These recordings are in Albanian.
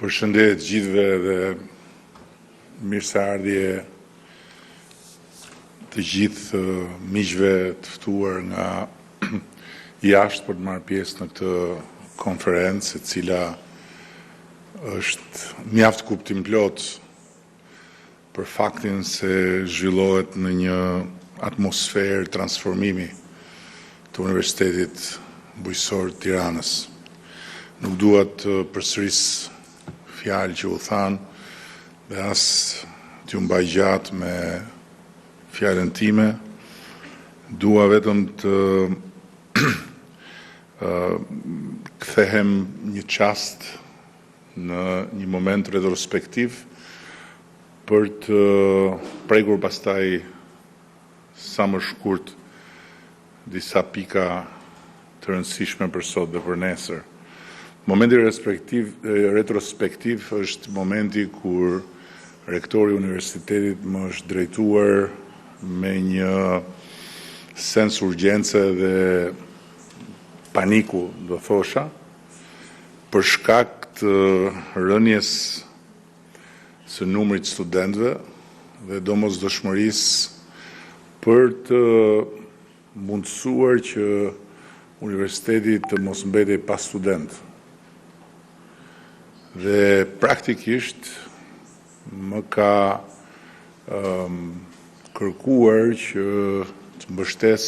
Përshëndet gjithve dhe mirëseardhje të gjithë miqve të ftuar nga jashtë për të marrë pjesë në këtë konferencë, e cila është mjaft kuptimplot për faktin se zhvillohet në një atmosferë transformimi të Universitetit Bujqësor të Tiranës. Nuk dua të përsëris fjalë që u thanë dhe as t'ju mbaj gjatë me fjalën time. Dua vetëm të kthehem një çast në një moment retrospektiv për të prekur pastaj sa më shkurt disa pika të rëndësishme për sot dhe për nesër. Momenti retrospektiv është momenti kur rektori i universitetit më është drejtuar me një sens urgjence dhe paniku, do thosha, për shkak të rënjes së numrit studentëve dhe domosdoshmërisë për të mundësuar që universiteti të mos mbetej pa student. Dhe praktikisht më ka kërkuar që të mbështes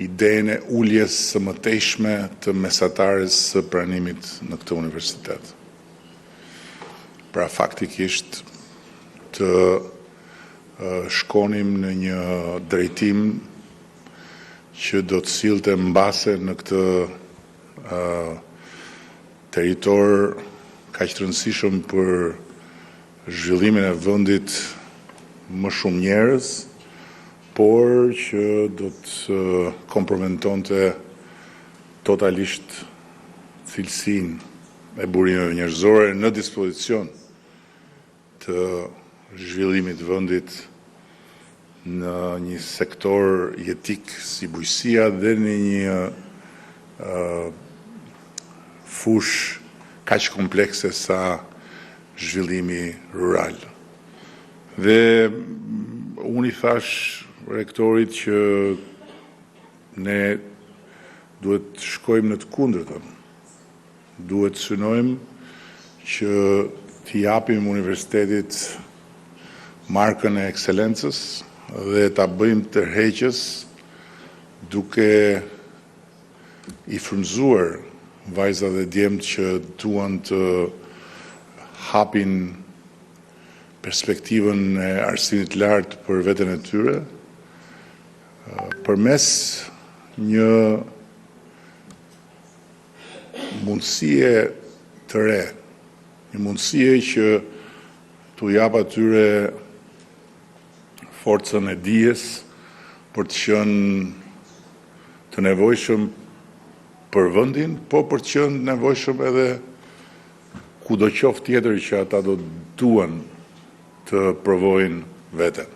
idenë e uljes së mëtejshme të mesatares së pranimit në këtë universitet. Pra faktikisht të shkonim në një drejtim që do të sillte mbase në këtë territor kaq të rëndësishëm për zhvillimin e vendit më shumë njerëz, por që do të komprometonte totalisht cilësinë e burimeve njerëzore në dispozicion të zhvillimit të vendit në një sektor jetik si bujqësia dhe në një fush kaq komplekse sa zhvillimi rural. Dhe unë i thash rektorit që ne duhet të shkojmë në të kundërtën. Duhet të synojmë që t'i japim universitetit markën e ekselencës dhe ta bëjmë tërheqës duke i frymëzuar vajza dhe djemt që duan të hapin perspektivën e arsimit lartë për veten e tyre, përmes një mundësie të re, një mundësie që t'u jap atyre forcën e dijes për të qenë të nevojshëm për vendin, po për të qenë nevojshëm edhe kudo qoftë tjetër që ata do duan të provojnë veten.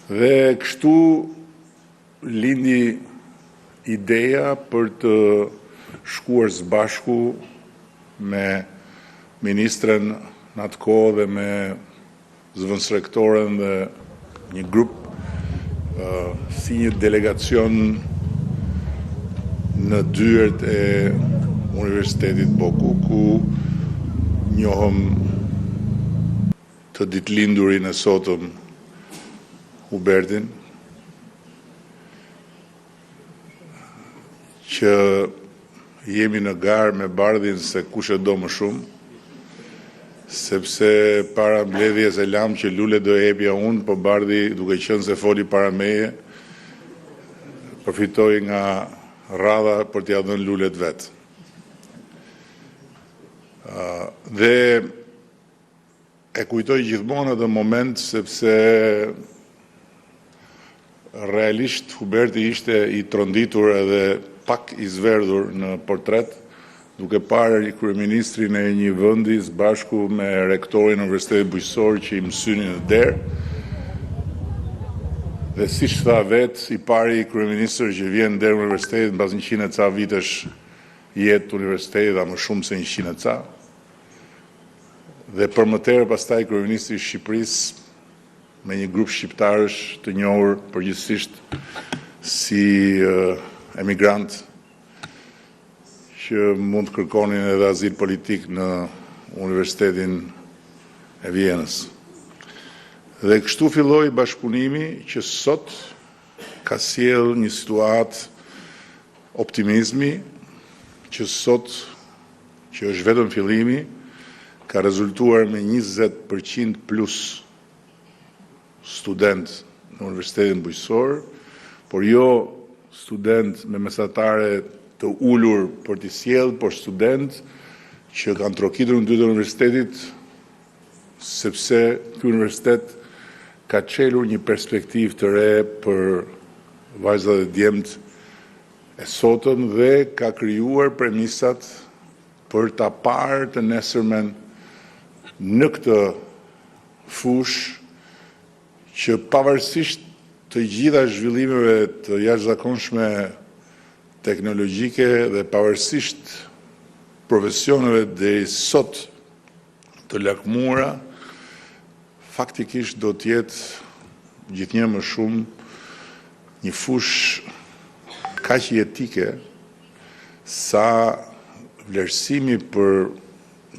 Dhe kështu lindi ideja për të shkuar së bashku me ministren në atë kohë dhe me zëvendësrektoren dhe një grup si një delegacion në dyert e Universitetit Boku, ku njohëm të ditëlindurin e sotëm Hubertin, që jemi në garë me bardhin se kush e do më shumë, sepse para mbledhjes e lam që lule do epja unë, po bardhi duke qenë se foli para meje, përfitoi nga radha për t'ia dhënë lulet vetë. Dhe e kujtoj gjithmonë atë moment sepse realisht Huberti ishte i tronditur edhe pak i zverdhur në portret, duke parë kryeministrin e një vendi së bashku me rektorin e Universitetit Bujqësor që i mësynin në derë. Dhe siç tha vetë, i pari kryeministër që vjen deri në universitetit mbas 100 e ca vitesh jetë universitetit, a më shumë se 100 e ca. dhe për më tërë pastaj kryeministri i Shqipërisë me një grup shqiptarësh të njohur përgjithsisht si emigrant që mund të kërkonin edhe azil politik në Universitetin e Vienës. Dhe kështu filloi bashkëpunimi që sot ka sjell një situatë optimizmi që sot, që është vetëm fillimi, ka rezultuar me 20% plus student në Universitetin Bujqësor, por jo student me mesatare të ulur për t'i sjellë, por student që kanë trokitur në dy të universitetit, sepse ky universitet ka çelur një perspektivë të re për vajzat dhe djemt e sotëm dhe ka krijuar premisat për ta parë të nesërmen në këtë fushë që pavarësisht të gjitha zhvillimeve të jashtëzakonshme teknologjike dhe pavarësisht profesioneve deri sot të lakmuara, faktikisht do të jetë gjithnjë më shumë një fushë kaq jetike sa vlerësimi për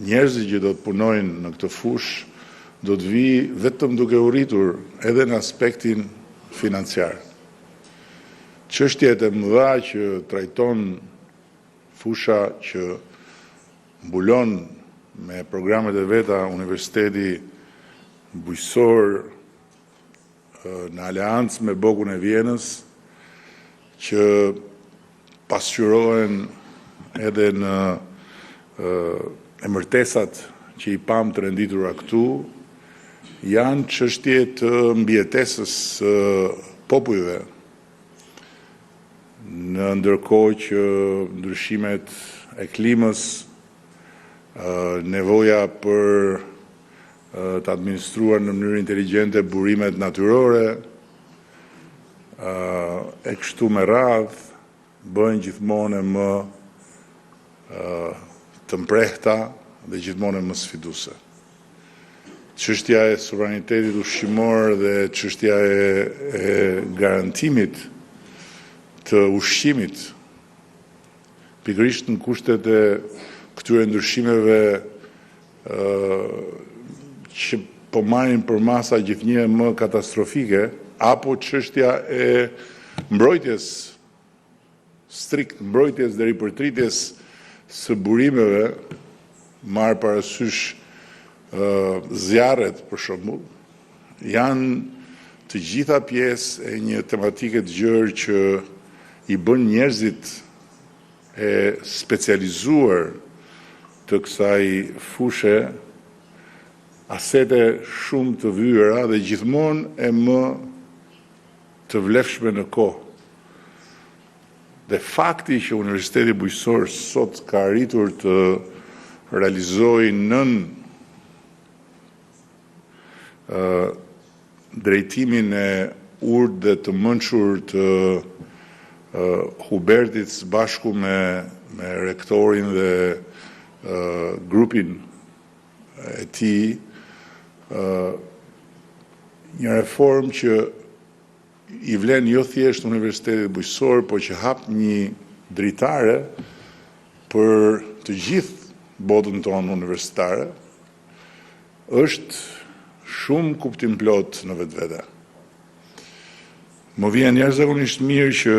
njerëzit që do të punojnë në këtë fushë do të vi vetëm duke u rritur edhe në aspektin financiar. Çështjet e mëdha që trajton fusha që mbulon me programet e veta Universiteti Bujqësor në aleancë me Bokun e Vienës, që pasqyrohen edhe në emërtesat që i pam të renditura këtu, janë çështje të mbijetesës së popujve, në ndërkohë që ndryshimet e klimës, nevoja për të administruar në mënyrë inteligjente burimet natyrore, e kështu me radhë, bëhen gjithmonë më të mprehta dhe gjithmonë më sfiduese. Çështja e sovranitetit ushqimor dhe çështja e garantimit të ushqimit, pikërisht në kushtet e këtyre ndryshimeve që po marrin për masa gjithnjë më katastrofike, apo çështja e mbrojtjes strikt, mbrojtjes deri përtritjes së burimeve, marrë parasysh zjarret për shembull, janë të gjitha pjesë e një tematike të gjerë që i bën njerëzit e specializuar të kësaj fushë asete shumë të vyera dhe gjithmonë e më të vlefshme në kohë. Dhe fakti që Universiteti Bujqësor sot ka arritur të realizojë nën drejtimin e urtë dhe të mençur të Hubertit së bashku me rektorin dhe grupin e tij, një reformë që i vlen jo thjesht Universitetit Bujqësor, por që hap një dritare për të gjithë botën tonë universitare, është shumë kuptim plot në vetvete. Më vjen jashtëzakonisht mirë që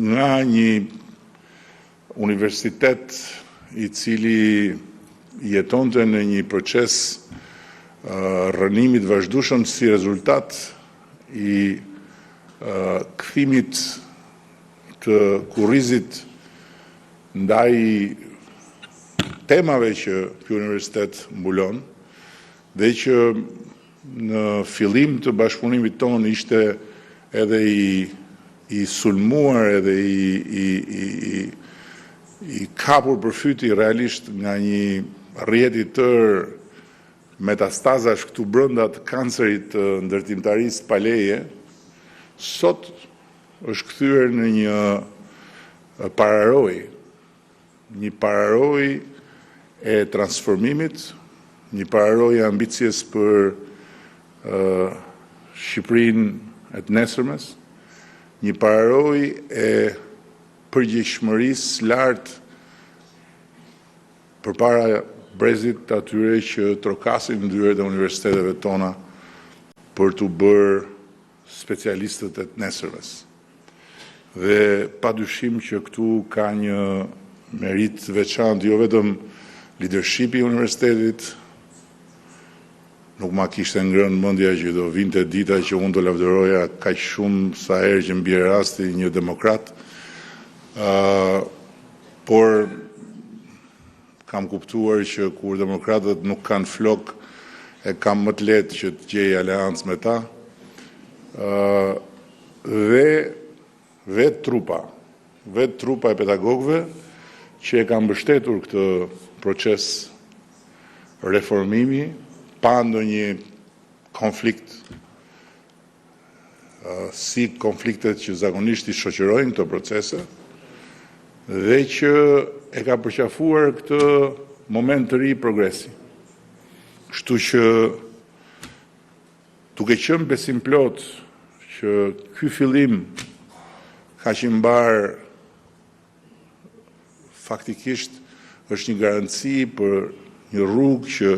nga një universitet i cili jetonte në një proces rrënimit vazhdueshëm si rezultat i kthimit të kurrizit ndaj temave që ky universitet mbulon, dhe që në fillim të bashkëpunimit tonë ishte edhe i sulmuar edhe i kapur përfyti realisht nga një rrjet i tërë metastazash këtu brenda të kancerit të ndërtimtarisë paleje, sot është kthyer në një pararoj e transformimit një pararojë ambicjes për Shqipërinë e të nesërmes, një pararojë e përgjegjshmërisë lartë përpara brezit të atyre që trokasin dyert e universiteteve tona për të bërë specialistët e të nesërmes. Dhe padyshim që këtu ka një merit veçantë, jo vetëm leadershipi i universitetit, nuk ma kishte ngrënë mendja që do vinte dita që unë do lavdëroja kaq shumë sa herë që mbie rasti një demokrat, por kam kuptuar që kur demokratët nuk kanë flok, e kam më të lehtë që të gjej aleancë me ta, dhe vetë trupa e pedagogëve që e kanë mbështetur këtë proces reformimi, pa ndonjë konflikt, si konfliktet që zakonisht i shoqërojnë këto procese, dhe që e ka përqafuar këtë moment të ri progresi. Kështu që duke qenë besim plot që ky fillim ka që mbar faktikisht është një garanci për një rrugë që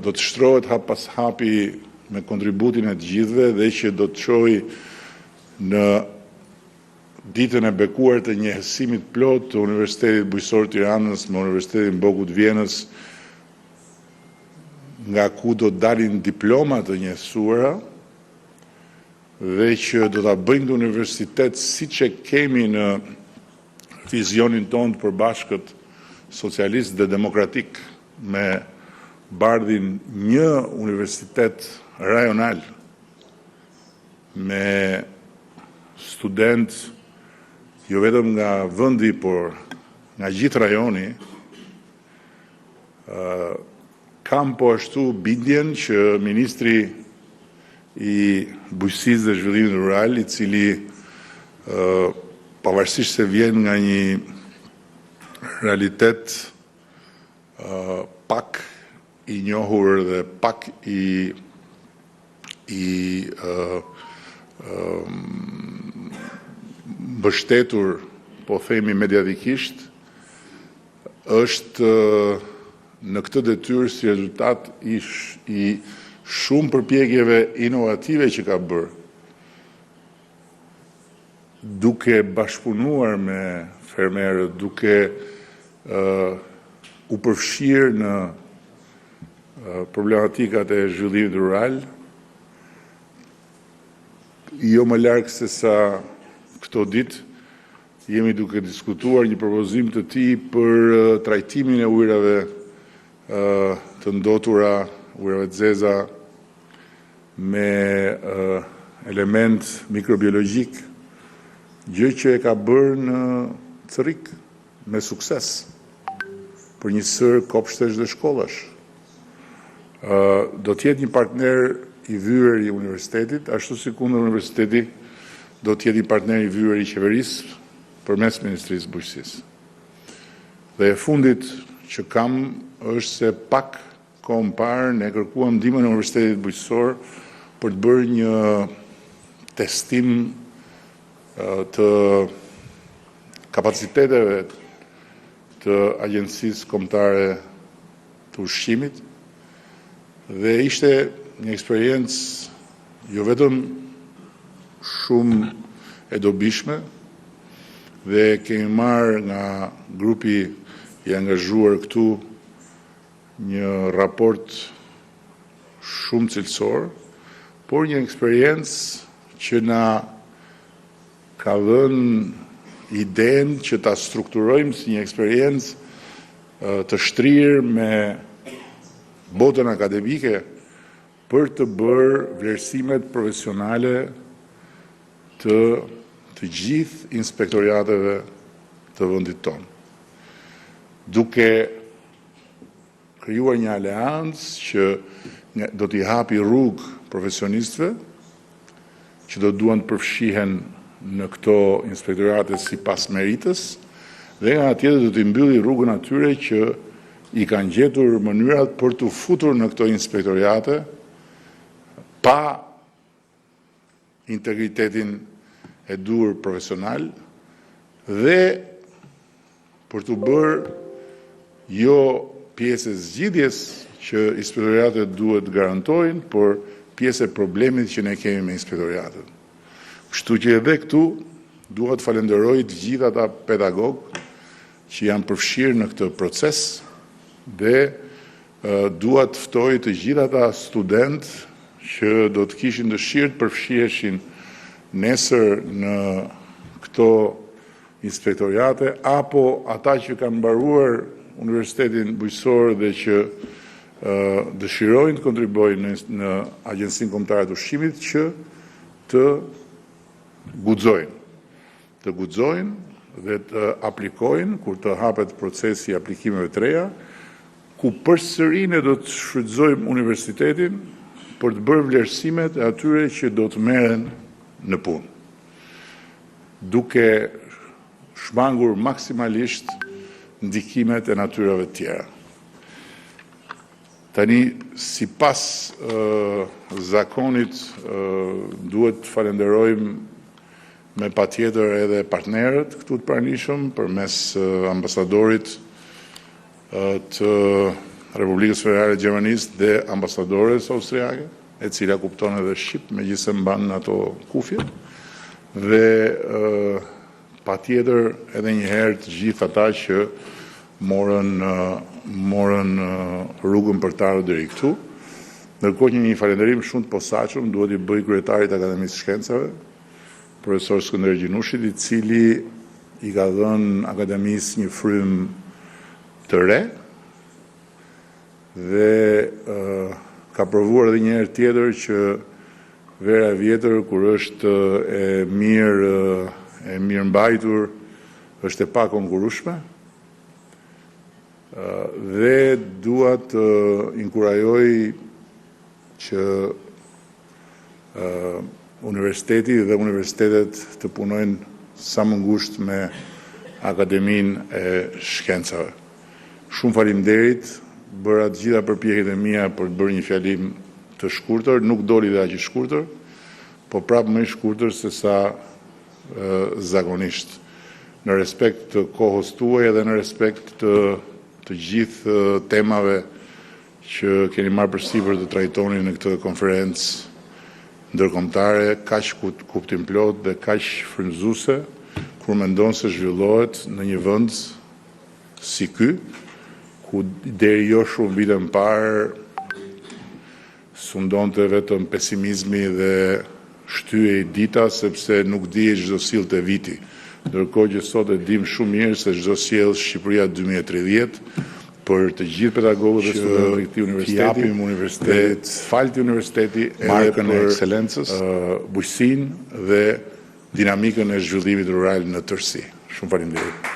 do të shtrohet hap pas hapi me kontributin e të gjithëve dhe që do të çojë në ditën e bekuar të njëhësimit plot të Universitetit Bujqësor Tiranës me Universitetin Bogut Vjenës, nga ku do të dalin diploma të njëhësuara dhe që do ta bëjnë të universitet siç e kemi në vizionin tonë të përbashkët socialist dhe demokratik, me bardhin një universitet rajonal me student jo vetëm nga vendi, por nga gjithë rajoni, kam po ashtu bindjen që ministri i Bujqësisë dhe Zhvillimit Rural, i cili pavarësisht se vjen nga një realitet pak i njohur dhe pak i mbështetur, po themi mediatikisht, është në këtë detyrë si rezultat i shumë përpjekjeve inovative që ka bërë, duke bashkëpunuar me fermerët, duke u përfshirë në problematikat e zhvillimit rural, jo më larg se sa këto ditë jemi duke diskutuar një propozim të tij për trajtimin e ujrave të ndotura, ujrave të zeza me element mikrobiologjik, gjë që e ka bërë në Cerrik me sukses për një sër kopshtesh dhe shkollash. Do të jetë një partner i vyer i universitetit, ashtu si kundër universiteti do të jetë një partner i vyer i qeverisë përmes Ministrisë së Bujqësisë. Dhe e fundit që kam është se pak kohë më parë ne kërkuam ndihmën e Universitetit Bujqësor për të bërë një testim të kapaciteteve të Agjencisë Kombëtare të Ushqimit, dhe ishte një eksperiencë jo vetëm shumë e dobishme, dhe kemi marrë nga grupi i angazhuar këtu një raport shumë cilësor, por një eksperiencë që na ka dhënë idenë që ta strukturojmë si një eksperiencë të shtrirë me botën akademike për të bërë vlerësimet profesionale të gjithë inspektoriateve të vendit tonë, duke krijuar një aleancë që do t'i hapi rrugë profesionistëve që do duan të përfshihen në këto inspektorate sipas meritës, dhe nga tjetër do t'i mbylli rrugën atyre që i kanë gjetur mënyrat për të futur në këto inspektoriate pa integritetin e duhur profesional dhe për të bërë jo pjesë e zgjidhjes që inspektoriatet duhet garantojnë, por pjesë e problemit që ne kemi me inspektoriatet. Kështu që edhe këtu duhet falenderoj të gjithë ata pedagogë që janë përfshirë në këtë proces dhe duhet ftoj të gjithë ata studentë që do të kishin dëshirë të përfshiheshin nesër në këto inspektoriate apo ata që kanë mbaruar Universitetin Bujqësor dhe që dëshirojnë të kontribuojnë në Agjencinë Kombëtare të Ushqimit që të guxojnë dhe të aplikojnë kur të hapet procesi i aplikimeve të reja, ku përsëri ne do të shfrytëzojmë universitetin për të bërë vlerësimet e atyre që do të merren në punë, duke shmangur maksimalisht ndikimet e natyrave të tjera. Tani, sipas zakonit, duhet të falenderojmë me patjetër edhe partnerët këtu të pranishëm përmes ambasadorit të Republikës Federale të Gjermanisë dhe ambasadores austriake, e cila kupton edhe shqip, megjithëse mban ato kufjet, dhe patjetër edhe një herë të gjithë ata që morën rrugën për të ardhur deri këtu. Ndërkohë që një falënderim shumë të posaçëm duhet i bëj kryetarit të Akademisë së Shkencave, profesor Skënder Gjinushit, i cili i ka dhënë Akademisë një frym të re dhe ka provuar edhe një herë tjetër që vera e vjetër kur është e mirë mbajtur është e pakonkurrueshme. Dhe dua të inkurajoj që universiteti dhe universitetet të punojnë sa më ngushtë me Akademinë e Shkencave. Shumë faleminderit, bëra të gjitha përpjekjet e mia për të bërë një fjalim të shkurtër, nuk doli dhe aq i shkurtër, po prapë më i shkurtër se sa zakonisht, në respekt të kohës tuaj dhe në respekt të gjithë temave që keni marrë përsipër të trajtoni në këtë konferencë ndërkombëtare, kaq kuptimplot dhe kaq frymëzuese, kur mendon se zhvillohet në një vend si ky, ku deri jo shumë vite më parë sundonte vetëm pesimizmi dhe shtyje i dita sepse nuk dihej çdo sillte viti. Ndërkohë që sot e dim shumë mirë se çdo sjell Shqipëria 2030 për të gjithë pedagogët dhe studentët e këtij universiteti, falti universiteti markën e ekselencës, bujqësinë dhe dinamikën e zhvillimit rural në tërësi. Shumë faleminderit.